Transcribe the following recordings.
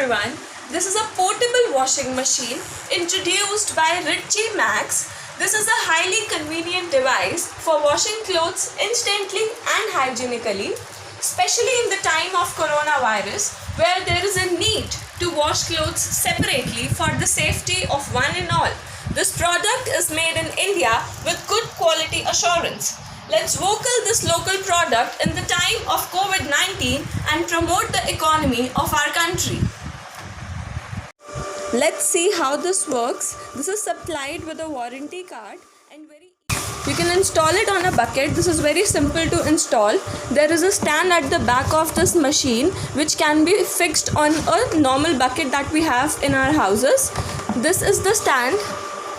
everyone. This is a portable washing machine introduced by Ritchie Max. This is a highly convenient device for washing clothes instantly and hygienically, especially in the time of coronavirus where there is a need to wash clothes separately for the safety of one and all. This product is made in India with good quality assurance. Let's vocal this local product in the time of COVID-19 and promote the economy of our country. Let's see how this works. This is supplied with a warranty card and you can install it on a bucket. This is very simple to install. There is a stand at the back of this machine which can be fixed on a normal bucket that we have in our houses. This is the stand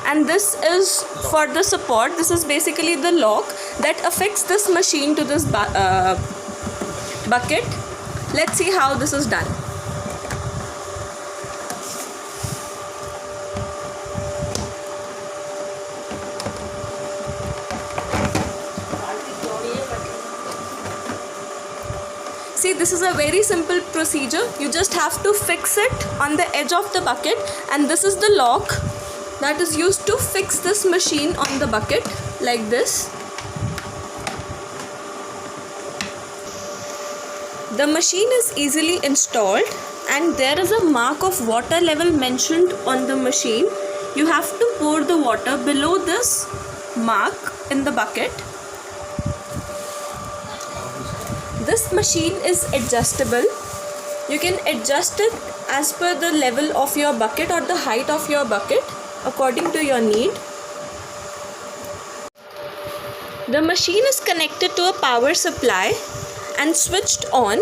and this is for the support. This is basically the lock that affixes this machine to this bucket. Let's see how this is done. See, this is a very simple procedure. You just have to fix it on the edge of the bucket, and this is the lock that is used to fix this machine on the bucket like this. The machine is easily installed and there is a mark of water level mentioned on the machine. You have to pour the water below this mark in the bucket. This machine is adjustable. You can adjust it as per the level of your bucket or the height of your bucket according to your need. The machine is connected to a power supply and switched on.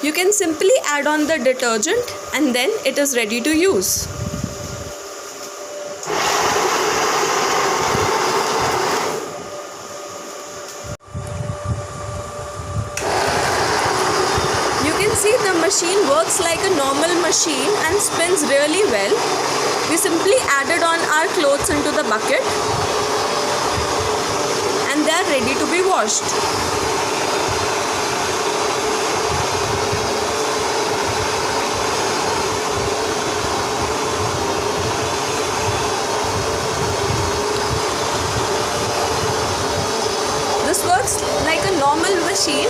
You can simply add on the detergent and then it is ready to use. See, the machine works like a normal machine and spins really well. We simply added on our clothes into the bucket and they are ready to be washed. This works like a normal machine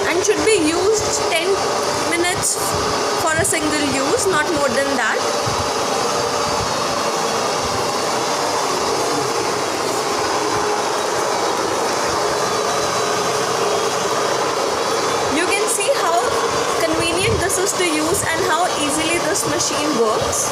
and should be used 10 minutes for a single use, not more than that. You can see how convenient this is to use and how easily this machine works.